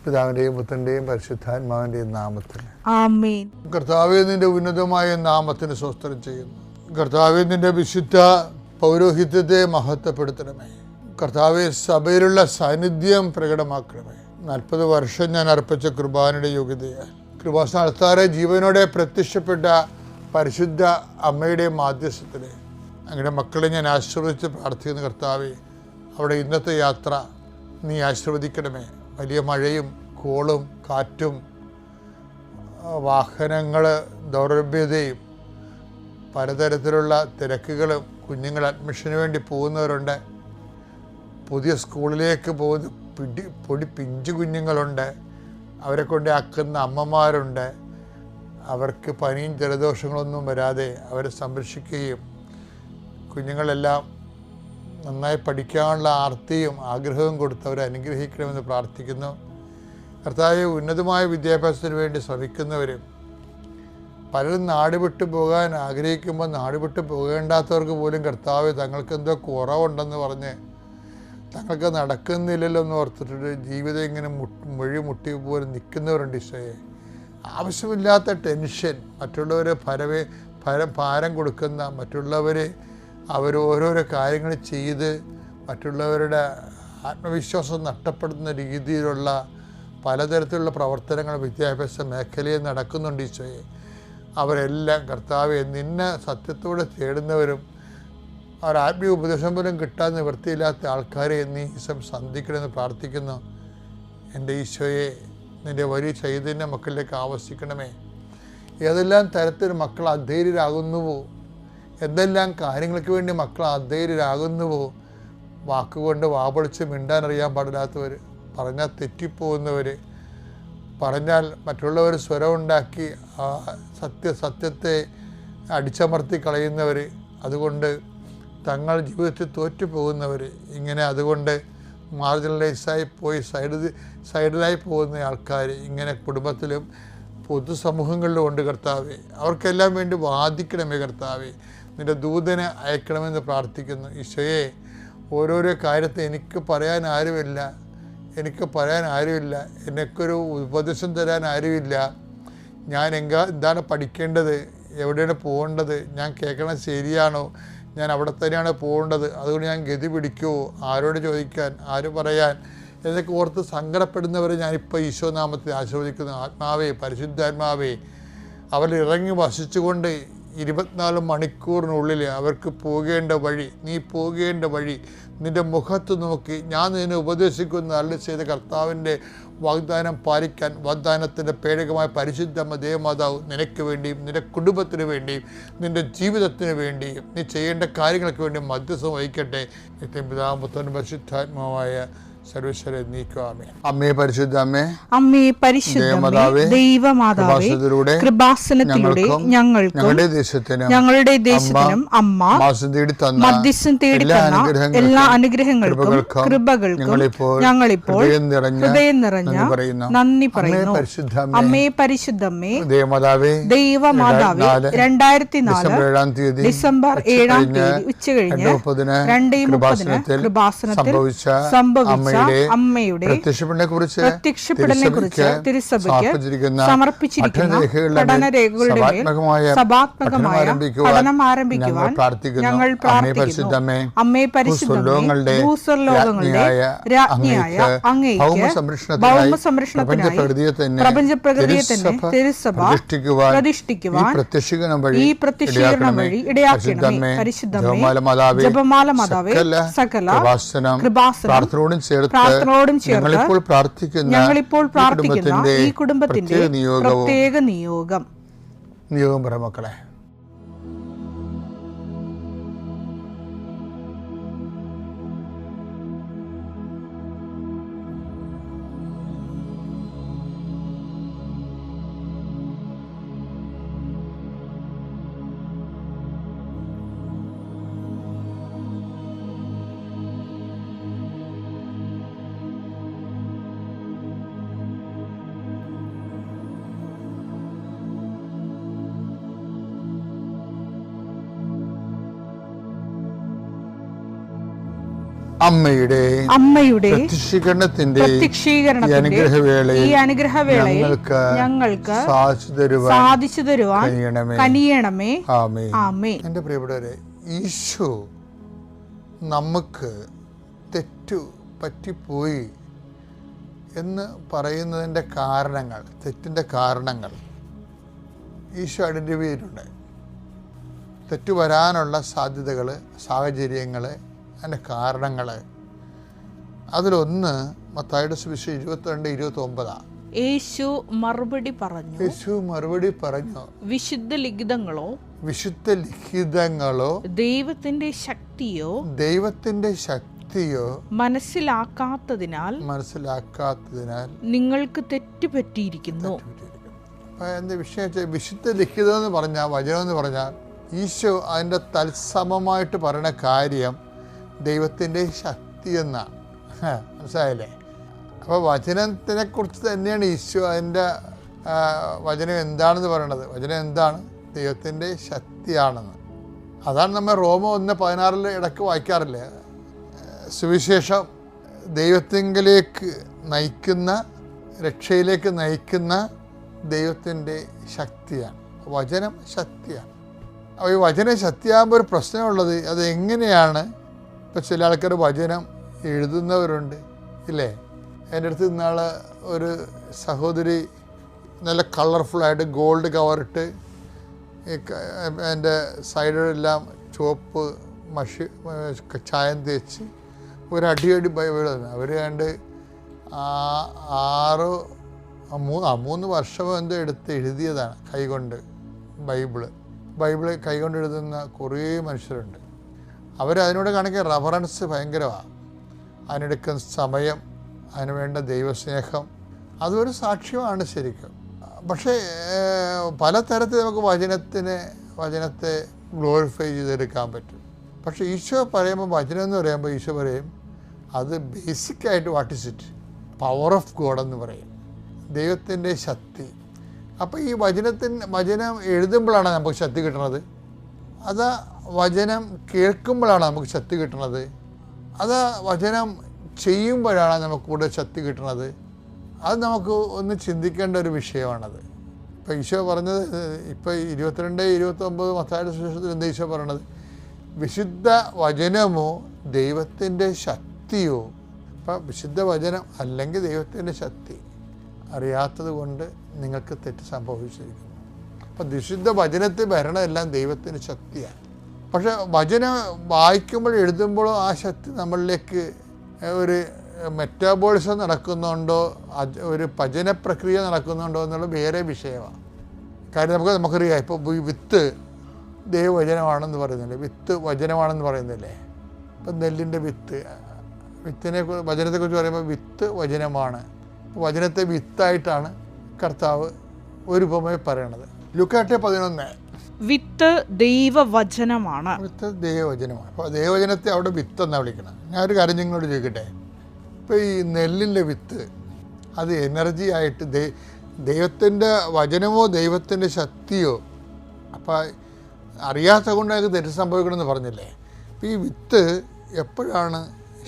പിതാവിൻ്റെയും പുത്രൻ്റെയും പരിശുദ്ധാത്മാവിൻ്റെയും നാമത്തിൽ ആമേൻ. കർത്താവേ, നിന്റെ ഉന്നതമായ നാമത്തിന് സ്തോത്രം ചെയ്യുന്നു. കർത്താവേ, നിന്റെ വിശുദ്ധ പൗരോഹിത്യത്തെ മഹത്വപ്പെടുത്തണമേ. കർത്താവെ, സഭയിലുള്ള സാന്നിധ്യം പ്രകടമാക്കണമേ. 40 വർഷം ഞാൻ അർപ്പിച്ച കുർബാനയുടെ യോഗ്യതയാൽ കൃപാസ്ഥാനത്താറെ ജീവനോടെ പ്രത്യക്ഷപ്പെട്ട പരിശുദ്ധ അമ്മയുടെ മാധ്യസ്ഥത്തിൽ അങ്ങനെ മക്കളെ ഞാൻ ആശീർവദിച്ച് പ്രാർത്ഥിക്കുന്ന കർത്താവെ, അവിടെ ഇന്നത്തെ യാത്ര നീ ആശീർവദിക്കണമേ. വലിയ മഴയും കോളും കാറ്റും വാഹനങ്ങൾ ദൗർലഭ്യതയും പലതരത്തിലുള്ള തിരക്കുകളും, കുഞ്ഞുങ്ങൾ അഡ്മിഷന് വേണ്ടി പോകുന്നവരുണ്ട്, പുതിയ സ്കൂളിലേക്ക് പോകുന്ന പിഞ്ചു കുഞ്ഞുങ്ങളുണ്ട്, അവരെ കൊണ്ട് ആക്കുന്ന അമ്മമാരുണ്ട്. അവർക്ക് പനിയും ജലദോഷങ്ങളൊന്നും വരാതെ അവരെ സംരക്ഷിക്കുകയും കുഞ്ഞുങ്ങളെല്ലാം നന്നായി പഠിക്കാനുള്ള ആർത്തിയും ആഗ്രഹവും കൊടുത്ത് അവരെ അനുഗ്രഹിക്കണമെന്ന് പ്രാർത്ഥിക്കുന്നു. കർത്താവെ, ഉന്നതമായ വിദ്യാഭ്യാസത്തിന് വേണ്ടി ശ്രമിക്കുന്നവരും പലരും നാട് വിട്ടു പോകാൻ ആഗ്രഹിക്കുമ്പോൾ നാട് വിട്ടു പോകേണ്ടാത്തവർക്ക് പോലും കർത്താവെ, തങ്ങൾക്കെന്തോ കുറവുണ്ടെന്ന് പറഞ്ഞ് തങ്ങൾക്ക് നടക്കുന്നില്ലല്ലോ എന്ന് ഓർത്തിട്ട് ജീവിതം ഇങ്ങനെ മുട്ടി പോലെ നിൽക്കുന്നവരുണ്ട്. ഈശോയെ, ആവശ്യമില്ലാത്ത ടെൻഷൻ, മറ്റുള്ളവരെ ഭാരം കൊടുക്കുന്ന, മറ്റുള്ളവരെ ഓരോരോ കാര്യങ്ങൾ ചെയ്ത് മറ്റുള്ളവരുടെ ആത്മവിശ്വാസം നഷ്ടപ്പെടുത്തുന്ന രീതിയിലുള്ള പലതരത്തിലുള്ള പ്രവർത്തനങ്ങൾ വിദ്യാഭ്യാസ മേഖലയിൽ നടക്കുന്നുണ്ട്. ഈശോയെ, അവരെല്ലാം കർത്താവെ, നിന്നെ സത്യത്തോടെ തേടുന്നവരും അവർ ആത്മീയ ഉപദേശം പോലും കിട്ടാൻ നിവൃത്തിയില്ലാത്ത ആൾക്കാരെ നീ സന്ധിക്കണമെന്ന് പ്രാർത്ഥിക്കുന്നു. എൻ്റെ ഈശോയെ, നിൻ്റെ വലിയ ചൈതന്യം മക്കളിലേക്ക് ആവശ്യിക്കണമേ. ഏതെല്ലാം തരത്തിൽ മക്കൾ അധൈര്യരാകുന്നുവോ, എന്തെല്ലാം കാര്യങ്ങൾക്ക് വേണ്ടി മക്കൾ അധൈര്യരാകുന്നുവോ, വാക്കുകൊണ്ട് വാപൊളിച്ച് മിണ്ടാനറിയാൻ പാടില്ലാത്തവർ, പറഞ്ഞാൽ തെറ്റിപ്പോകുന്നവർ, പറഞ്ഞാൽ മറ്റുള്ളവർ സ്വരമുണ്ടാക്കി സത്യത്തെ അടിച്ചമർത്തി കളയുന്നവർ, അതുകൊണ്ട് തങ്ങൾ ജീവിതത്തിൽ തോറ്റുപോകുന്നവർ, ഇങ്ങനെ അതുകൊണ്ട് മാർജിനലൈസായി പോയി സൈഡിലായി പോകുന്ന ആൾക്കാർ ഇങ്ങനെ കുടുംബത്തിലും പൊതുസമൂഹങ്ങളിലും ഉണ്ട്. കർത്താവെ, അവർക്കെല്ലാം വേണ്ടി വാദിക്കണമേ. കർത്താവെ, നിൻ്റെ ദൂതനെ അയക്കണമെന്ന് പ്രാർത്ഥിക്കുന്നു. ഈശോയെ, ഓരോരോ കാര്യത്തെ എനിക്ക് പറയാൻ ആരുമില്ല, എനിക്കൊരു ഉപദേശം തരാൻ ആരുമില്ല. ഞാൻ എന്താണ് പഠിക്കേണ്ടത്, എവിടെയാണ് പോകേണ്ടത്, ഞാൻ കേൾക്കണത് ശരിയാണോ, ഞാൻ അവിടെ തന്നെയാണ് പോകേണ്ടത്, അതുകൊണ്ട് ഞാൻ ഗതി പിടിക്കുമോ, ആരോട് ചോദിക്കാൻ, ആര് പറയാൻ എന്നൊക്കെ ഓർത്ത് സങ്കടപ്പെടുന്നവരെ ഞാനിപ്പോൾ ഈശോ നാമത്തിൽ ആശീർവദിക്കുന്നു. ആത്മാവേ, പരിശുദ്ധാത്മാവേ, അവരിറങ്ങി വസിച്ചുകൊണ്ട് 24 മണിക്കൂറിനുള്ളിൽ അവർക്ക് പോകേണ്ട വഴി, നീ പോകേണ്ട വഴി നിൻ്റെ മുഖത്ത് നോക്കി ഞാൻ നിന്നെ ഉപദേശിക്കുന്ന അരുളി ചെയ്ത കർത്താവിൻ്റെ വാഗ്ദാനം പാലിക്കാൻ വാഗ്ദാനത്തിൻ്റെ പേടകമായ പരിശുദ്ധ ദേവമാതാവ് നിനക്ക് വേണ്ടിയും നിൻ്റെ കുടുംബത്തിന് വേണ്ടിയും നിൻ്റെ ജീവിതത്തിന് വേണ്ടിയും നീ ചെയ്യേണ്ട കാര്യങ്ങൾക്ക് വേണ്ടി മധ്യസ്ഥം വഹിക്കട്ടെ. നിത്യം പിതാവും പുത്രനും പരിശുദ്ധാത്മാവായ സർവ്വേശ്വര നീക്കുവാമേ. അമ്മേ പരിശുദ്ധ അമ്മേ, അമ്മേ പരിശുദ്ധ ദൈവമാതാവേ, കൃപാസനത്തിലൂടെ ഞങ്ങളുടെ ദേശത്തിനും അമ്മ മധ്യസ്ഥം തേടി തന്ന എല്ലാ അനുഗ്രഹങ്ങൾക്കും കൃപകൾക്കും ഞങ്ങളിപ്പോൾ ഹൃദയം നിറഞ്ഞ നന്ദി പറയുന്നു. അമ്മേ പരിശുദ്ധമ്മേ ദൈവമാതാവേ, 2004 ഡിസംബർ 7 ഉച്ചകഴിഞ്ഞ് 2:30 കൃപാസനത്തിൽ സംഭവിച്ച അമ്മയുടെ പ്രത്യക്ഷപ്പെടലിനെക്കുറിച്ച് തിരുസഭയ്ക്ക് സമർപ്പിച്ചിരിക്കുന്ന പഠനരേഖകളുടെ മേൽ സഭാത്മകമായ പഠനം ആരംഭിക്കുവാൻ ഞങ്ങൾ പ്രാർത്ഥിക്കുന്നു. അമ്മേ പരിശുദ്ധമേ, ഭൂസ്വർലോകങ്ങളുടെ രാജ്ഞിയായ അങ്ങേയ്ക്ക് ഭൗമസംരക്ഷണത്തിനായി പ്രപഞ്ചപ്രകൃതിയെ തന്നെ തിരുസഭ പ്രതിഷ്ഠിക്കുവാൻ ഈ പ്രത്യക്ഷീകരണം വഴി ഇടയാക്കണമേ. പരിശുദ്ധമേ, ജപമാല മാതാവേ, സകല കൃപാസനം പ്രാർത്ഥനയോടും ചേർത്ത് ഞങ്ങളിപ്പോൾ പ്രാർത്ഥിക്കുന്ന ഈ കുടുംബത്തിന്റെ പ്രത്യേക നിയോഗം പറ മക്കളെ. അമ്മയുടെ പ്രത്യക്ഷീകരണത്തിന്റെ ഈ അനുഗ്രഹവേളയിൽ ഞങ്ങൾക്ക് സാധിച്ചു തരുവാൻ കനിയണമേ. ആമേൻ. എൻ്റെ പ്രിയപ്പെട്ടവരെ, ഈശോ നമുക്ക് തെറ്റു പറ്റിപ്പോയി എന്ന് പറയുന്നതിൻ്റെ കാരണങ്ങൾ, തെറ്റിൻ്റെ കാരണങ്ങൾ ഈശോ ഐഡൻറ്റിഫൈ ചെയ്തിട്ടുണ്ട്. തെറ്റു വരാനുള്ള സാധ്യതകൾ, സാഹചര്യങ്ങൾ, അതിൻ്റെ കാരണങ്ങൾ. അതിലൊന്ന് മത്തായിയുടെ സുവിശേഷം 22:29. യേശു മറുപടി പറഞ്ഞു, വിശുദ്ധ ലിഖിതങ്ങളോ ദൈവത്തിന്റെ ശക്തിയോ മനസ്സിലാക്കാത്തതിനാൽ നിങ്ങൾക്ക് തെറ്റുപറ്റിയിരിക്കുന്നു. എന്താ വിഷയം? വിശുദ്ധ ലിഖിതം എന്ന് പറഞ്ഞാൽ, വചനം എന്ന് പറഞ്ഞാൽ, ഈശോ അതിൻ്റെ തത്സമമായിട്ട് പറയുന്ന കാര്യം ദൈവത്തിൻ്റെ ശക്തി എന്നാണ്. മനസ്സിലായില്ലേ? അപ്പോൾ വചനത്തിനെ കുറിച്ച് തന്നെയാണ് ഈശോ അതിൻ്റെ വചനം എന്താണെന്ന് പറയണത്. വചനം എന്താണ്? ദൈവത്തിൻ്റെ ശക്തിയാണെന്ന്. അതാണ് നമ്മൾ റോമ 1:16 ഇടയ്ക്ക് വായിക്കാറില്ലേ? സുവിശേഷം ദൈവത്തിങ്കിലേക്ക് നയിക്കുന്ന, രക്ഷയിലേക്ക് നയിക്കുന്ന ദൈവത്തിൻ്റെ ശക്തിയാണ്. വചനം ശക്തിയാണ്. അപ്പോൾ ഈ വചനം ശക്തിയാകുമ്പോൾ ഒരു പ്രശ്നമുള്ളത്, അത് എങ്ങനെയാണ്? ഇപ്പോൾ ചില ആൾക്കാർ വചനം എഴുതുന്നവരുണ്ട്, ഇല്ലേ? എൻ്റെ അടുത്ത് ഇന്നാൾ ഒരു സഹോദരി നല്ല കളർഫുള്ളായിട്ട് ഗോൾഡ് കവറിട്ട് എൻ്റെ സൈഡിലെല്ലാം ചുവപ്പ് മഷി ചായം തേച്ച് ഒരടി ബൈബിൾ തന്നെ. അവർ കണ്ട് 3 വർഷം എന്തോ എടുത്ത് എഴുതിയതാണ് കൈകൊണ്ട്. ബൈബിള് കൈകൊണ്ട് എഴുതുന്ന കുറേ മനുഷ്യരുണ്ട്. അവരതിനോട് കാണിക്കുന്ന റഫറൻസ് ഭയങ്കരമാണ്. അതിനെടുക്കുന്ന സമയം, അതിന് വേണ്ട ദൈവസ്നേഹം, അതൊരു സാക്ഷ്യമാണ് ശരിക്കും. പക്ഷേ പലതരത്തിൽ നമുക്ക് വചനത്തെ ഗ്ലോറിഫൈ ചെയ്തെടുക്കാൻ പറ്റും. പക്ഷേ ഈശോ പറയുമ്പോൾ, വചനം എന്ന് പറയുമ്പോൾ ഈശോ പറയും, അത് ബേസിക്കായിട്ട് what is it? Power of God എന്ന് പറയും, ദൈവത്തിൻ്റെ ശക്തി. അപ്പോൾ ഈ വചനം എഴുതുമ്പോഴാണ് നമുക്ക് ശക്തി കിട്ടുന്നത്? അത് വചനം കേൾക്കുമ്പോഴാണ് നമുക്ക് ശക്തി കിട്ടുന്നത്? അത് വചനം ചെയ്യുമ്പോഴാണ് നമുക്ക് കൂടുതൽ ശക്തി കിട്ടുന്നത്? അത് നമുക്ക് ഒന്ന് ചിന്തിക്കേണ്ട ഒരു വിഷയമാണത്. ഇപ്പോൾ ഈശോ പറഞ്ഞത്, ഇപ്പോൾ 22:29 മത്തായിയുടെ സുവിശേഷത്തിൽ എന്താ ഈശോ പറയണത്? വിശുദ്ധ വചനമോ ദൈവത്തിൻ്റെ ശക്തിയോ. അപ്പം വിശുദ്ധ വചനം അല്ലെങ്കിൽ ദൈവത്തിൻ്റെ ശക്തി അറിയാത്തത് കൊണ്ട് നിങ്ങൾക്ക് തെറ്റ് സംഭവിച്ചിരിക്കുന്നു. അപ്പം വിശുദ്ധ വചനത്തിൽ വരണമെല്ലാം ദൈവത്തിൻ്റെ ശക്തിയാണ്. പക്ഷെ വചനം വായിക്കുമ്പോഴും എഴുതുമ്പോഴും ആ ശക്തി നമ്മളിലേക്ക് ഒരു മെറ്റാബോളിസം നടക്കുന്നുണ്ടോ, ഒരു പചന പ്രക്രിയ നടക്കുന്നുണ്ടോ എന്നുള്ള വേറെ വിഷയമാണ്. കാര്യം നമുക്കറിയാം, ഇപ്പോൾ വിത്ത് ദൈവവചനമാണെന്ന് പറയുന്നില്ലേ, വിത്ത് വചനമാണെന്ന് പറയുന്നില്ലേ? ഇപ്പം നെല്ലിൻ്റെ വചനത്തെക്കുറിച്ച് പറയുമ്പോൾ വിത്ത് വചനമാണ്. വചനത്തെ വിത്തായിട്ടാണ് കർത്താവ് ഒരു ഉപമയിൽ പറയണത്. ലൂക്കാ 8:11 വിത്ത് ദൈവവചനമാണ്. അപ്പോൾ ദൈവവചനത്തെ അവിടെ വിത്ത് എന്നാണ് വിളിക്കണം. ഞാനൊരു കാര്യം നിങ്ങളോട് ചോദിക്കട്ടെ. ഇപ്പോൾ ഈ നെല്ലിൻ്റെ വിത്ത് അത് എനർജി ആയിട്ട് ദൈവത്തിൻ്റെ വചനമോ ദൈവത്തിൻ്റെ ശക്തിയോ. അപ്പോൾ അറിയാത്ത കൊണ്ട് അത് തെറ്റ് സംഭവിക്കണമെന്ന് പറഞ്ഞില്ലേ? അപ്പോൾ ഈ വിത്ത് എപ്പോഴാണ്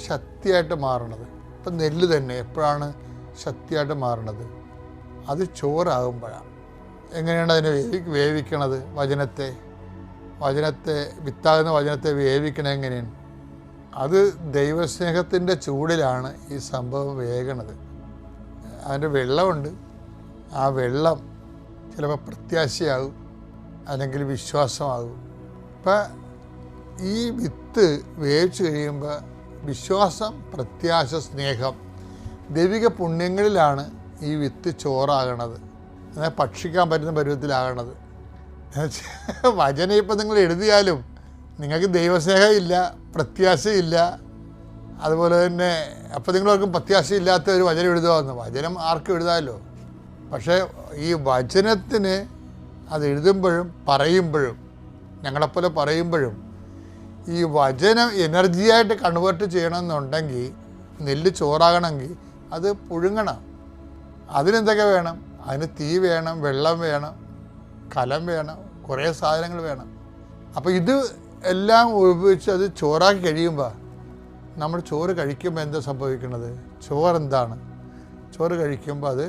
ശക്തിയായിട്ട് മാറണത്? ഇപ്പം നെല്ല് തന്നെ എപ്പോഴാണ് ശക്തിയായിട്ട് മാറണത്? അത് ചോറാകുമ്പോഴാണ്. എങ്ങനെയാണ് അതിനെ വേവിക്കണത്? വചനത്തെ വിത്താകുന്ന വചനത്തെ വേവിക്കണത് എങ്ങനെയാണ്? അത് ദൈവസ്നേഹത്തിൻ്റെ ചൂടിലാണ് ഈ സംഭവം വേകണത്. അതിൻ്റെ വെള്ളമുണ്ട്. ആ വെള്ളം ചിലപ്പോൾ പ്രത്യാശയാകും, അല്ലെങ്കിൽ വിശ്വാസമാകും. അപ്പം ഈ വിത്ത് വേവിച്ച് കഴിയുമ്പോൾ വിശ്വാസം, പ്രത്യാശ, സ്നേഹം, ദൈവിക പുണ്യങ്ങളിലാണ് ഈ വിത്ത് ചോറാകണത്, എന്നാൽ ഭക്ഷിക്കാൻ പറ്റുന്ന പരുവത്തിലാകണത്. വചനം ഇപ്പം നിങ്ങൾ എഴുതിയാലും നിങ്ങൾക്ക് ദൈവസ്നേഹം ഇല്ല, പ്രത്യാശയില്ല. അതുപോലെ തന്നെ അപ്പം നിങ്ങളവർക്കും പ്രത്യാശയില്ലാത്ത ഒരു വചനം എഴുതുകയെന്ന്. വചനം ആർക്കും എഴുതാമല്ലോ. പക്ഷേ ഈ വചനത്തിന് അത് എഴുതുമ്പോഴും പറയുമ്പോഴും, ഞങ്ങളെപ്പോലെ പറയുമ്പോഴും, ഈ വചനം എനർജിയായിട്ട് കൺവേർട്ട് ചെയ്യണമെന്നുണ്ടെങ്കിൽ, നെല്ല് ചോറാകണമെങ്കിൽ അത് പുഴുങ്ങണം. അതിനെന്തൊക്കെ വേണം? അതിന് തീ വേണം, വെള്ളം വേണം, കലം വേണം, കുറേ സാധനങ്ങൾ വേണം. അപ്പോൾ ഇത് എല്ലാം ഉപയോഗിച്ച് അത് ചോറാക്കി കഴിയുമ്പോൾ നമ്മൾ ചോറ് കഴിക്കുമ്പോൾ എന്താ സംഭവിക്കുന്നത്? ചോറെന്താണ്? ചോറ് കഴിക്കുമ്പോൾ അത്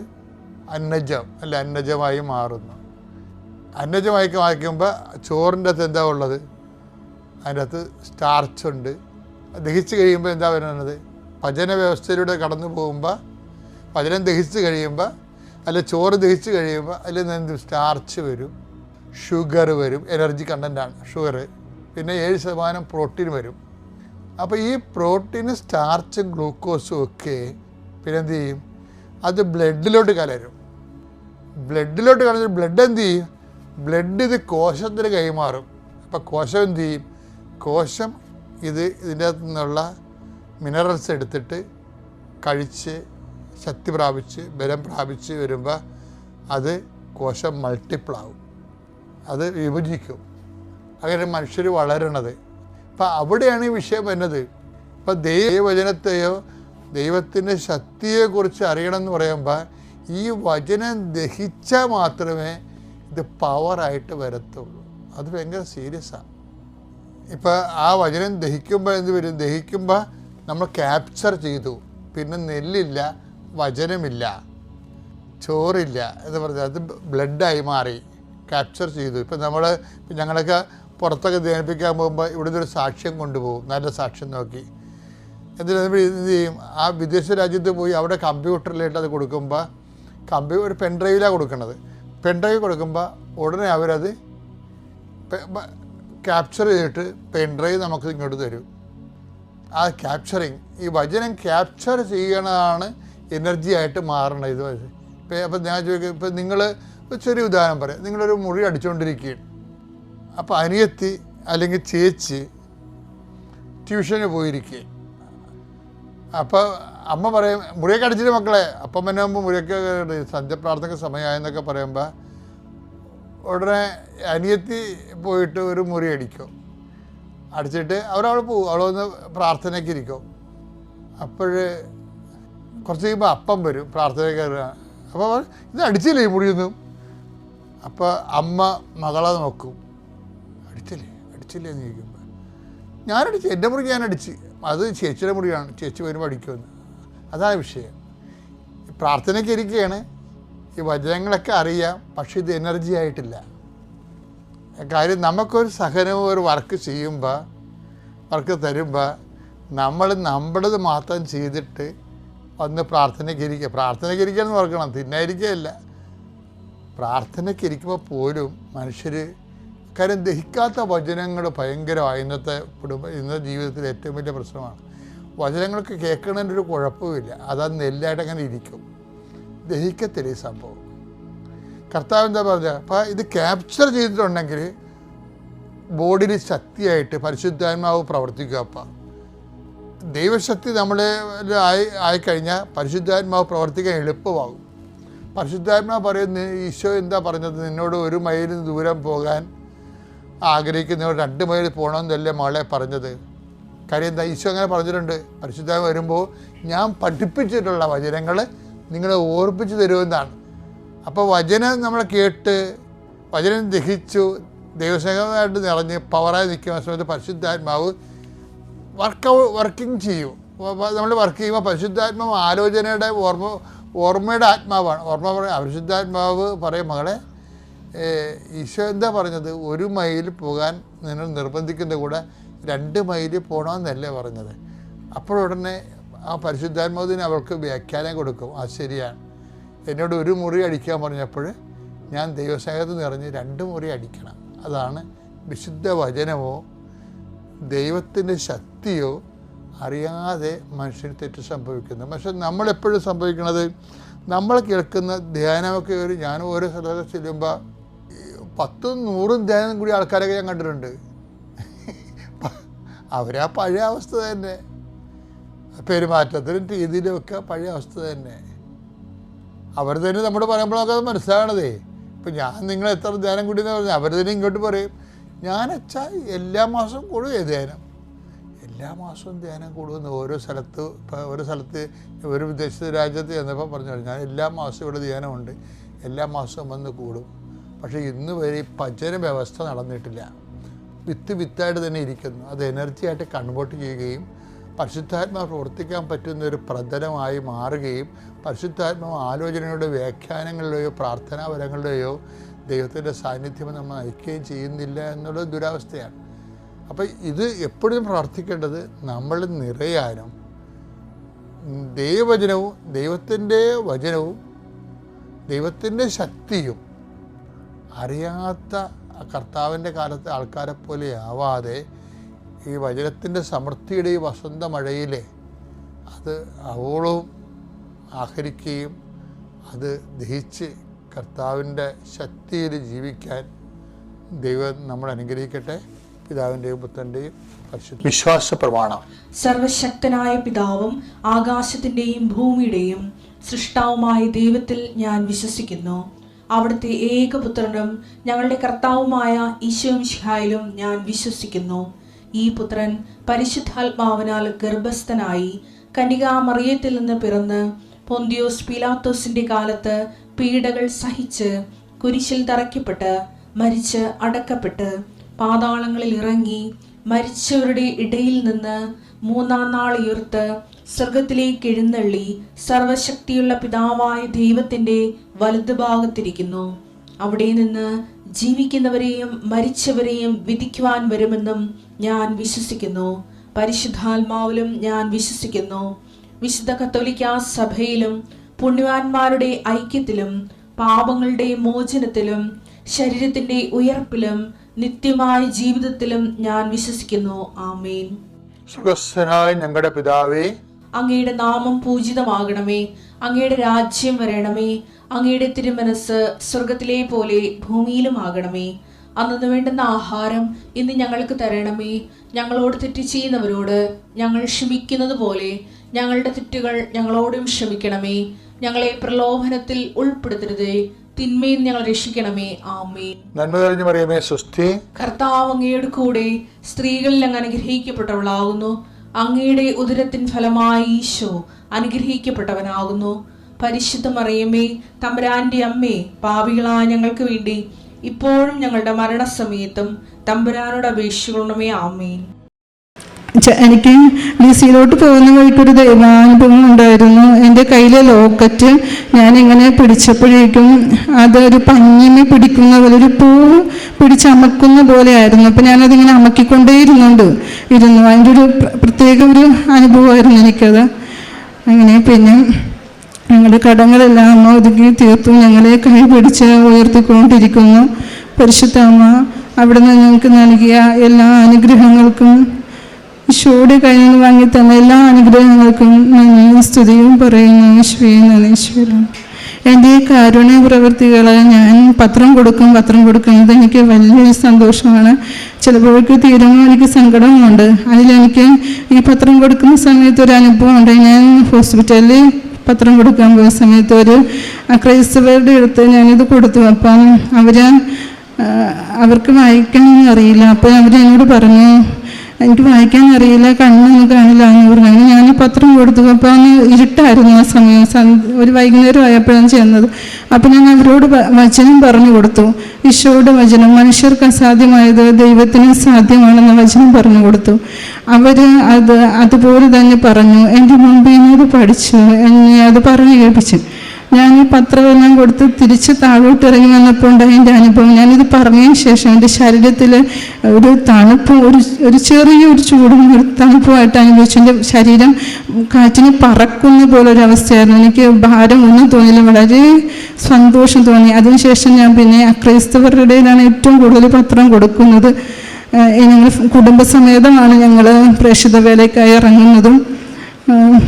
അന്നജം അല്ല അന്നജമായി മാറുന്നു. അന്നജമായി മാറ്റുമ്പോൾ ചോറിൻ്റെ അകത്ത് എന്താ ഉള്ളത്? അതിൻ്റെ അകത്ത് സ്റ്റാർച്ചുണ്ട്. ദഹിച്ച് കഴിയുമ്പോൾ എന്താ വരുന്നത്? പചന വ്യവസ്ഥയിലൂടെ കടന്നു പോകുമ്പോൾ പചനം ദഹിച്ച് കഴിയുമ്പോൾ അല്ല ചോറ് ദഹിച്ച് കഴിയുമ്പോൾ അതിൽ നിന്ന് സ്റ്റാർച്ച് വരും, ഷുഗർ വരും, എനർജി കണ്ടൻ്റാണ് ഷുഗർ. പിന്നെ 7% പ്രോട്ടീൻ വരും. അപ്പോൾ ഈ പ്രോട്ടീനും സ്റ്റാർച്ചും ഗ്ലൂക്കോസും ഒക്കെ പിന്നെ എന്ത് ചെയ്യും? അത് ബ്ലഡിലോട്ട് കലരും. ബ്ലഡിലോട്ട് കലർന്ന് ബ്ലഡ് എന്ത് ചെയ്യും? ബ്ലഡ് ഇത് കോശത്തിന് കൈമാറും. അപ്പോൾ കോശം എന്ത് ചെയ്യും? കോശം ഇതിൻ്റെ അകത്തു നിന്നുള്ള മിനറൽസ് എടുത്തിട്ട് കഴിച്ച് ശക്തി പ്രാപിച്ച് ബലം പ്രാപിച്ച് വരുമ്പോൾ അത് കോശം മൾട്ടിപ്പിളാവും, അത് വിഭജിക്കും. അങ്ങനെ മനുഷ്യർ വളരണത്. അപ്പം അവിടെയാണ് ഈ വിഷയം വരുന്നത്. ഇപ്പം ദൈവവചനത്തെയോ ദൈവത്തിൻ്റെ ശക്തിയെക്കുറിച്ച് അറിയണമെന്ന് പറയുമ്പോൾ ഈ വചനം ദഹിച്ചാൽ മാത്രമേ ഇത് പവറായിട്ട് വരത്തുള്ളൂ. അത് ഭയങ്കര സീരിയസാണ്. ഇപ്പം ആ വചനം ദഹിക്കുമ്പോൾ എന്ത് വരും? ദഹിക്കുമ്പോൾ നമ്മൾ ക്യാപ്ചർ ചെയ്തു. പിന്നെ നെല്ലില്ല, വചനമില്ല, ചോറില്ല എന്ന് പറഞ്ഞാൽ അത് ബ്ലഡായി മാറി, ക്യാപ്ചർ ചെയ്തു. ഇപ്പം ഞങ്ങളൊക്കെ പുറത്തൊക്കെ ധ്യാനിപ്പിക്കാൻ പോകുമ്പോൾ ഇവിടുന്ന് ഒരു സാക്ഷ്യം കൊണ്ടുപോകും, നല്ല സാക്ഷ്യം നോക്കി. എന്നിട്ട് എന്ത് ചെയ്യും? ആ വിദേശ രാജ്യത്ത് പോയി അവിടെ കമ്പ്യൂട്ടറിലായിട്ട് അത് കൊടുക്കുമ്പോൾ ഒരു പെൻഡ്രൈവിലാണ് കൊടുക്കുന്നത്. പെൻഡ്രൈവ് കൊടുക്കുമ്പോൾ ഉടനെ അവരത് ക്യാപ്ചർ ചെയ്തിട്ട് പെൻഡ്രൈവ് നമുക്ക് ഇങ്ങോട്ട് തരും. ആ ക്യാപ്ചറിങ്, ഈ വചനം ക്യാപ്ചർ ചെയ്യണതാണ് എനർജി ആയിട്ട് മാറണത്. ഇത് അപ്പം ഞാൻ ചോദിക്കും, ഇപ്പം നിങ്ങൾ ചെറിയ ഉദാഹരണം പറയാം. നിങ്ങളൊരു മുറി അടിച്ചുകൊണ്ടിരിക്കുകയാണ്. അപ്പോൾ അനിയത്തി അല്ലെങ്കിൽ ചേച്ചി ട്യൂഷന് പോയിരിക്കുക. അപ്പോൾ അമ്മ പറയും, മുറിയൊക്കെ അടിച്ചിട്ട് മക്കളെ. അപ്പം പിന്നെ ആകുമ്പോൾ മുറിയൊക്കെ സന്ധ്യപ്രാർത്ഥന സമയമായെന്നൊക്കെ പറയുമ്പോൾ ഉടനെ അനിയത്തി പോയിട്ട് ഒരു മുറി അടിക്കും. അടിച്ചിട്ട് അവരവിടെ പോകും, അവിടെ വന്ന് പ്രാർത്ഥനയ്ക്ക് ഇരിക്കും. അപ്പോൾ കുറച്ച് കഴിയുമ്പോൾ അപ്പം വരും പ്രാർത്ഥനയ്ക്ക്. അപ്പോൾ ഇത് അടിച്ചില്ലേ ഈ മുറിയൊന്നും? അപ്പോൾ അമ്മ മകളെ നോക്കും, അടിച്ചില്ലേ എന്ന് ചോദിക്കുമ്പോൾ ഞാനടിച്ച്, എൻ്റെ മുറി ഞാനടിച്ച്, അത് ചേച്ചിയുടെ മുറിയാണ്, ചേച്ചി വരുമ്പോൾ അടിക്കുമെന്ന്. അതാണ് വിഷയം. പ്രാർത്ഥനയ്ക്ക് ഇരിക്കുകയാണ്, ഈ വചനങ്ങളൊക്കെ അറിയാം, പക്ഷേ ഇത് എനർജി ആയിട്ടില്ല. കാര്യം നമുക്കൊരു സഹനവും ഒരു വർക്ക് ചെയ്യുമ്പോൾ, വർക്ക് തരുമ്പോൾ നമ്മൾ നമ്മുടേത് മാത്രം ചെയ്തിട്ട് വന്ന് പ്രാർത്ഥനയ്ക്ക് ഇരിക്കുക. പ്രാർത്ഥനയ്ക്ക് ഇരിക്കുകയെന്ന് ഓർക്കണം, തിന്നായിരിക്കുകയല്ല. പ്രാർത്ഥനയ്ക്ക് ഇരിക്കുമ്പോൾ പോലും മനുഷ്യർ, കാര്യം ദഹിക്കാത്ത വചനങ്ങൾ ഭയങ്കരമായി ഇന്നത്തെ ജീവിതത്തിൽ ഏറ്റവും വലിയ പ്രശ്നമാണ്. വചനങ്ങൾക്ക് കേൾക്കണതിൻ്റെ ഒരു കുഴപ്പമില്ല, അതാ നെല്ലായിട്ട് അങ്ങനെ ഇരിക്കും, ദഹിക്കത്തില്ല ഈ സംഭവം. കർത്താവ് എന്താ പറഞ്ഞത്? അപ്പോൾ ഇത് ക്യാപ്ചർ ചെയ്തിട്ടുണ്ടെങ്കിൽ ബോഡിയിൽ ശക്തിയായിട്ട് പരിശുദ്ധാത്മാവ് പ്രവർത്തിക്കുക. അപ്പം ദൈവശക്തി നമ്മളെ ആയിക്കഴിഞ്ഞാൽ പരിശുദ്ധാത്മാവ് പ്രവർത്തിക്കാൻ എളുപ്പമാകും. പരിശുദ്ധാത്മാവ് പറയുന്നത്, ഈശോ എന്താ പറഞ്ഞത്? നിന്നോട് 1 മൈൽ ദൂരം പോകാൻ ആഗ്രഹിക്കുന്നവർ 2 മൈൽ പോകണമെന്നല്ലേ മകളെ പറഞ്ഞത്. കാര്യം എന്താ? ഈശോ അങ്ങനെ പറഞ്ഞിട്ടുണ്ട്. പരിശുദ്ധാത്മ വരുമ്പോൾ ഞാൻ പഠിപ്പിച്ചിട്ടുള്ള വചനങ്ങൾ നിങ്ങളെ ഓർപ്പിച്ച് തരുമെന്നാണ്. അപ്പോൾ വചനം നമ്മൾ കേട്ട് വചനം ദൈവസ്നേഹമായിട്ട് നിറഞ്ഞ് പവറായി നിൽക്കുന്ന സമയത്ത് പരിശുദ്ധാത്മാവ് വർക്കിംഗ് ചെയ്യും. നമ്മൾ വർക്ക് ചെയ്യുമ്പോൾ പരിശുദ്ധാത്മാവ് ആലോചനയുടെ ഓർമ്മയുടെ ആത്മാവാണ്. പരിശുദ്ധാത്മാവ് പറയും, മകളെ ഈശോ എന്താ പറഞ്ഞത്? 1 മൈൽ പോകാൻ നിങ്ങൾ നിർബന്ധിക്കുന്ന കൂടെ 2 മൈൽ പോകണമെന്നല്ലേ പറഞ്ഞത്. അപ്പോഴുടനെ ആ പരിശുദ്ധാത്മാവിന് അവൾക്ക് വ്യാഖ്യാനം കൊടുക്കും. ആ ശരിയാണ്, എന്നോട് 1 മുറി അടിക്കാൻ പറഞ്ഞപ്പോൾ ഞാൻ ദൈവസ്നേഹത്തിൽ നിറഞ്ഞ് 2 മുറി അടിക്കണം. അതാണ് വിശുദ്ധ വചനമോ ദൈവത്തിൻ്റെ ശക്തിയോ അറിയാതെ മനുഷ്യന് തെറ്റ് സംഭവിക്കുന്നത്. പക്ഷെ നമ്മളെപ്പോഴും സംഭവിക്കുന്നത്, നമ്മൾ കേൾക്കുന്ന ധ്യാനമൊക്കെ ഞാൻ ഓരോ സ്ഥലത്ത് ചെല്ലുമ്പോൾ 10-100 ധ്യാനം കൂടി ആൾക്കാരൊക്കെ ഞാൻ കണ്ടിട്ടുണ്ട്. അവരാ പഴയ അവസ്ഥ തന്നെ, പെരുമാറ്റത്തിലും രീതിയിലുമൊക്കെ പഴയ അവസ്ഥ തന്നെ. അവർ തന്നെ നമ്മൾ പറയുമ്പോഴൊക്കെ അത് മനസ്സിലാകണതേ. ഇപ്പം ഞാൻ നിങ്ങൾ എത്ര ധ്യാനം കൂടി എന്ന് പറഞ്ഞാൽ അവർ തന്നെ ഇങ്ങോട്ട് പറയും, ഞാനച്ചാൽ എല്ലാ മാസവും കൂടുകയെ ധ്യാനം, എല്ലാ മാസവും ധ്യാനം കൂടുമെന്ന്. ഓരോ സ്ഥലത്ത് ഒരു വിദേശ രാജ്യത്ത് ചെന്നപ്പോൾ പറഞ്ഞു, ഞാൻ എല്ലാ മാസവും ഇവിടെ ധ്യാനമുണ്ട്, എല്ലാ മാസവും വന്ന് കൂടും. പക്ഷേ ഇന്ന് വരെ ഈ പചന വ്യവസ്ഥ നടന്നിട്ടില്ല. വിത്തായിട്ട് തന്നെ ഇരിക്കുന്നു. അത് എനർജിയായിട്ട് കൺവേർട്ട് ചെയ്യുകയും പരിശുദ്ധാത്മാവ് പ്രവർത്തിക്കാൻ പറ്റുന്ന ഒരു പ്രതലമായി മാറുകയും പരിശുദ്ധാത്മാവ് ആലോചനകളുടെ വ്യാഖ്യാനങ്ങളുടെയോ പ്രാർത്ഥനാപരങ്ങളുടെയോ ദൈവത്തിൻ്റെ സാന്നിധ്യം നമ്മൾ നയിക്കുകയും ചെയ്യുന്നില്ല എന്നുള്ള ദുരവസ്ഥയാണ്. അപ്പം ഇത് എപ്പോഴും പ്രാർത്ഥിക്കേണ്ടത് നമ്മൾ നിറയാനും ദൈവവചനവും ദൈവത്തിൻ്റെ വചനവും ദൈവത്തിൻ്റെ ശക്തിയും അറിയാത്ത കർത്താവിൻ്റെ കാലത്തെ ആൾക്കാരെ പോലെ ആവാതെ ഈ വചനത്തിൻ്റെ സമൃദ്ധിയുടെ ഈ വസന്ത മഴയിലെ അത് അവോളവും ആഹരിക്കുകയും അത് ദഹിച്ച് കർത്താവിൻ്റെ ശക്തിയിൽ ജീവിക്കാൻ ദൈവം നമ്മൾ അനുഗ്രഹിക്കട്ടെ. പിതാവിൻ്റെയും പുത്രൻ്റെയും പരിശുദ്ധ വിശ്വാസ പ്രമാണം. സർവശക്തനായ പിതാവും ആകാശത്തിൻ്റെയും ഭൂമിയുടെയും സൃഷ്ടാവുമായ ദൈവത്തിൽ ഞാൻ വിശ്വസിക്കുന്നു. അവിടുത്തെ ഏകപുത്രനും ഞങ്ങളുടെ കർത്താവുമായ ഈശോ മിശിഹായിലും ഞാൻ വിശ്വസിക്കുന്നു. ഈ പുത്രൻ പരിശുദ്ധാത്മാവിനാൽ ഗർഭസ്ഥനായി കന്യകാമറിയത്തിൽ നിന്ന് പിറന്ന് പൊന്തിയോസ് പീലാത്തോസിന്റെ കാലത്ത് പീഡകൾ സഹിച്ച് കുരിശിൽ തറയ്ക്കപ്പെട്ട് മരിച്ച് അടക്കപ്പെട്ട് പാതാളങ്ങളിൽ ഇറങ്ങി മരിച്ചവരുടെ ഇടയിൽ നിന്ന് മൂന്നാം നാൾ ഉയർത്ത് സ്വർഗത്തിലേക്ക് എഴുന്നള്ളി സർവശക്തിയുള്ള പിതാവായ ദൈവത്തിന്റെ വലതുഭാഗത്തിരിക്കുന്നു. അവിടെ നിന്ന് ജീവിക്കുന്നവരെയും മരിച്ചവരെയും വിധിക്കുവാൻ വരുമെന്നും ഞാൻ വിശ്വസിക്കുന്നു. പരിശുദ്ധാത്മാവിലും ഞാൻ വിശ്വസിക്കുന്നു. വിശുദ്ധ കത്തോലിക്കാ സഭയിലും പുണ്യവാന്മാരുടെ ഐക്യത്തിലും പാപങ്ങളുടെ മോചനത്തിലും ശരീരത്തിന്റെ ഉയർപ്പിലും നിത്യമായ ജീവിതത്തിലും ഞാൻ വിശ്വസിക്കുന്നു. ആമേൻ. സുഖസ്ഥനായ ഞങ്ങളുടെ പിതാവേ, അങ്ങയുടെ നാമം പൂജിതമാകണമേ. അങ്ങയുടെ രാജ്യം വരണമേ. അങ്ങയുടെ തിരുമനസ് സ്വർഗത്തിലെ പോലെ ഭൂമിയിലും ആകണമേ. അന്നു വേണ്ടുന്ന ആഹാരം ഇന്ന് ഞങ്ങൾക്ക് തരണമേ. ഞങ്ങളോട് തെറ്റ് ചെയ്യുന്നവരോട് ഞങ്ങൾ ക്ഷമിക്കുന്നത് പോലെ ഞങ്ങളുടെ തെറ്റുകൾ ഞങ്ങളോടും ക്ഷമിക്കണമേ. ഞങ്ങളെ പ്രലോഭനത്തിൽ ഉൾപ്പെടുത്തരുതേ, തിന്മയിൽ ഞങ്ങൾ രക്ഷിക്കണമേ. ആമേൻ. നന്മ നിറഞ്ഞ മറിയമേ, സ്വസ്തി. കർത്താവ് അങ്ങയുടെ കൂടെ സ്ത്രീകളിൽ അങ്ങ് അനുഗ്രഹിക്കപ്പെട്ടവളാകുന്നു. അങ്ങയുടെ ഉദരത്തിൻ ഫലമായി ഈശോ അനുഗ്രഹിക്കപ്പെട്ടവനാകുന്നു. പരിശുദ്ധ മറിയമേ, തമ്പുരാന്റെ അമ്മേ, പാപികളായ ഞങ്ങൾക്ക് വേണ്ടി ഇപ്പോഴും ഞങ്ങളുടെ മരണസമയത്തും തമ്പുരാനോട് അപേക്ഷിക്കണമേ. ആമേൻ. എനിക്ക് ഡിസിയിലോട്ട് പോകുന്ന വഴിക്കൊരു ദൈവാനുഭവം ഉണ്ടായിരുന്നു. എൻ്റെ കയ്യിലെ ലോക്കറ്റ് ഞാനിങ്ങനെ പിടിച്ചപ്പോഴേക്കും അതൊരു പഞ്ഞിമി പിടിക്കുന്ന പോലെ ഒരു പൂ പിടിച്ചമക്കുന്ന പോലെ ആയിരുന്നു. അപ്പം ഞാനതിങ്ങനെ അമക്കിക്കൊണ്ടേ ഇരുന്നു. അതിൻ്റെ ഒരു പ്രത്യേക ഒരു അനുഭവമായിരുന്നു എനിക്കത്. അങ്ങനെ പിന്നെ ഞങ്ങളുടെ കടങ്ങളെല്ലാം അമ്മ ഒതുക്കി തീർത്തു. ഞങ്ങളെ കൈ പിടിച്ച് ഉയർത്തിക്കൊണ്ടിരിക്കുന്നു. പരിശുദ്ധ അമ്മ അവിടുന്ന് ഞങ്ങൾക്ക് നൽകിയ എല്ലാ അനുഗ്രഹങ്ങൾക്കും ഈശോയുടെ കയ്യിൽ നിന്ന് വാങ്ങി തന്ന എല്ലാ അനുഗ്രഹങ്ങൾക്കും നന്ദിയും സ്തുതിയും പറയുന്നു. ഈശ്വരൻ എൻ്റെ കാരുണ്യ പ്രവൃത്തികളെ ഞാൻ പത്രം കൊടുക്കുന്നത് എനിക്ക് വലിയൊരു സന്തോഷമാണ്. ചിലപ്പോഴൊക്കെ തീരുമ്പോൾ എനിക്ക് സങ്കടമുണ്ട്. അതിലെനിക്ക് ഈ പത്രം കൊടുക്കുന്ന സമയത്ത് ഒരു അനുഭവമുണ്ട്. ഞാൻ ഹോസ്പിറ്റലിൽ പത്രം കൊടുക്കാൻ പോയ സമയത്ത് ഒരു ക്രൈസ്തവരുടെ അടുത്ത് ഞാനിത് കൊടുത്തു. അപ്പം അവർക്ക് വായിക്കാൻ അറിയില്ല. അപ്പോൾ അവരെന്നോട് പറഞ്ഞു, എനിക്ക് വായിക്കാൻ അറിയില്ല, കണ്ണൊന്നും കാണില്ല എന്ന് പറഞ്ഞു. അങ്ങനെ ഞാൻ പത്രം കൊടുത്തു. അപ്പോൾ അന്ന് ഇരുട്ടായിരുന്നു ആ സമയം, ഒരു വൈകുന്നേരം ആയപ്പോഴാണ് ചെന്നത്. അപ്പം ഞാൻ അവരോട് വചനം പറഞ്ഞു കൊടുത്തു. ഈശോയുടെ വചനം, മനുഷ്യർക്ക് അസാധ്യമായത് ദൈവത്തിന് സാധ്യമാണെന്ന വചനം പറഞ്ഞു കൊടുത്തു. അവർ അതുപോലെ തന്നെ പറഞ്ഞു. എൻ്റെ മുമ്പ് എന്നോട് പഠിച്ചു, എന്നെ അത് പറഞ്ഞു കേൾപ്പിച്ചു. ഞാൻ ഈ പത്രമെല്ലാം കൊടുത്ത് തിരിച്ച് താഴോട്ട് ഇറങ്ങി വന്നപ്പോൾ ഉണ്ടായ എൻ്റെ അനുഭവം, ഞാനിത് പറഞ്ഞതിന് ശേഷം എൻ്റെ ശരീരത്തിൽ ഒരു തണുപ്പും ഒരു ചെറിയൊരു ചൂടും ഒരു തണുപ്പുമായിട്ട് അനുഭവിച്ചു. എൻ്റെ ശരീരം കാറ്റിന് പറക്കുന്ന പോലൊരു അവസ്ഥയായിരുന്നു. എനിക്ക് ഭാരം ഒന്നും തോന്നിയില്ല, വളരെ സന്തോഷം തോന്നി. അതിനുശേഷം ഞാൻ പിന്നെ അക്രൈസ്തവരുടെ ഇടയിലാണ് ഏറ്റവും കൂടുതൽ പത്രം കൊടുക്കുന്നത്. ഞങ്ങൾ കുടുംബസമേതമാണ് ഞങ്ങൾ പ്രേക്ഷിത വേലയ്ക്കായി ഇറങ്ങുന്നതും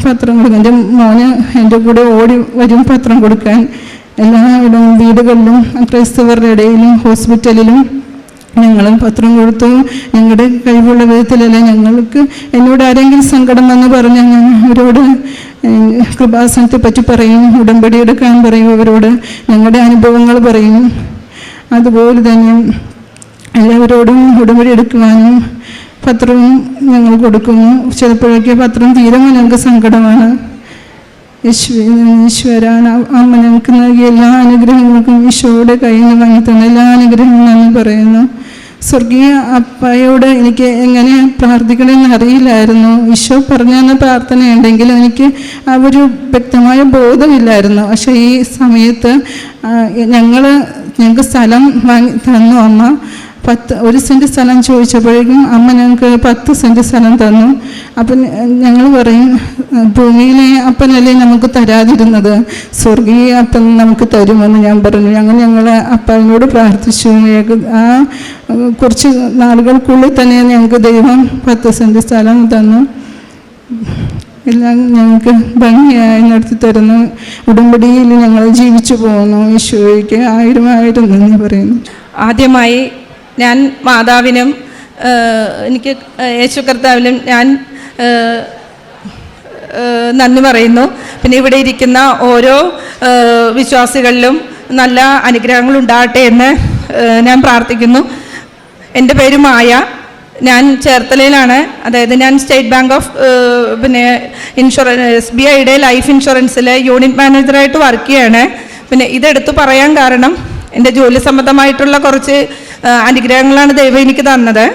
പത്രം കൊടുക്കും. എൻ്റെ മോന് എൻ്റെ കൂടെ ഓടി വരും പത്രം കൊടുക്കാൻ. എല്ലായിടവും വീടുകളിലും ക്രൈസ്തവരുടെ ഇടയിലും ഹോസ്പിറ്റലിലും ഞങ്ങൾ പത്രം കൊടുത്തു. ഞങ്ങളുടെ കഴിവുള്ള വിധത്തിലല്ല. എന്നോട് ആരെങ്കിലും സങ്കടം വന്ന് പറഞ്ഞാൽ ഞാൻ അവരോട് കൃപാസനത്തെ പറ്റി പറയും, ഉടമ്പടി എടുക്കാൻ പറയും, അവരോട് ഞങ്ങളുടെ അനുഭവങ്ങൾ പറയും. അതുപോലെ തന്നെ എല്ലാവരോടും ഉടമ്പടി എടുക്കുവാനും പത്രവും ഞങ്ങൾ കൊടുക്കുന്നു. ചിലപ്പോഴൊക്കെ പത്രം തീരുമ്പോൾ ഞങ്ങൾക്ക് സങ്കടമാണ്. ഈശ്വരാൻ അമ്മ ഞങ്ങൾക്ക് നൽകിയ എല്ലാ അനുഗ്രഹങ്ങൾക്കും ഈശോയുടെ കയ്യിൽ നിന്ന് വാങ്ങി തന്ന എല്ലാ അനുഗ്രഹങ്ങളും നന്ദി പറയുന്നു. സ്വർഗീയ അപ്പയോട് എനിക്ക് എങ്ങനെ പ്രാർത്ഥിക്കണമെന്ന് അറിയില്ലായിരുന്നു. ഈശോ പറഞ്ഞെന്ന പ്രാർത്ഥനയുണ്ടെങ്കിലും എനിക്ക് ആ ഒരു വ്യക്തമായ ബോധമില്ലായിരുന്നു. പക്ഷേ ഈ സമയത്ത് ഞങ്ങൾക്ക് സ്ഥലം വാങ്ങി തന്നു അമ്മ. 1 സെൻറ്റ് സ്ഥലം ചോദിച്ചപ്പോഴേക്കും അമ്മ ഞങ്ങൾക്ക് 10 സെൻറ്റ് സ്ഥലം തന്നു. അപ്പം ഞങ്ങൾ പറയും, ഭൂമിയിലെ അപ്പനല്ലേ നമുക്ക് തരാതിരുന്നത്, സ്വർഗീയ അപ്പൻ നമുക്ക് തരുമെന്ന് ഞാൻ പറഞ്ഞു. ഞങ്ങൾ അപ്പനോട് പ്രാർത്ഥിച്ചു. ആ കുറച്ച് നാളുകൾക്കുള്ളിൽ തന്നെ ഞങ്ങൾക്ക് ദൈവം 10 സെൻറ്റ് സ്ഥലം തന്നു. എല്ലാം ഞങ്ങൾക്ക് ഭംഗിയായി നടത്തി തരുന്നു. ഉടമ്പടിയിൽ ഞങ്ങൾ ജീവിച്ചു പോകുന്നു. ഈശോയ്ക്ക് 1000 നന്ദി പറയുന്നു. ആദ്യമായി ഞാൻ മാതാവിനും എനിക്ക് യേശു കർത്താവിനും ഞാൻ നന്ദി പറയുന്നു. പിന്നെ ഇവിടെ ഇരിക്കുന്ന ഓരോ വിശ്വാസികളിലും നല്ല അനുഗ്രഹങ്ങൾ ഉണ്ടാകട്ടെ എന്ന് ഞാൻ പ്രാർത്ഥിക്കുന്നു. എൻ്റെ പേര് മായ. ഞാൻ ചേർത്തലയിലാണ്. അതായത് ഞാൻ സ്റ്റേറ്റ് ബാങ്ക് ഓഫ് SBIയുടെ ലൈഫ് ഇൻഷുറൻസിൽ യൂണിറ്റ് മാനേജറായിട്ട് വർക്ക് ചെയ്യാണ്. പിന്നെ ഇതെടുത്ത് പറയാൻ കാരണം എൻ്റെ ജോലി സംബന്ധമായിട്ടുള്ള കുറച്ച് അനുഗ്രഹങ്ങളാണ് ദൈവം എനിക്ക് തന്നത്.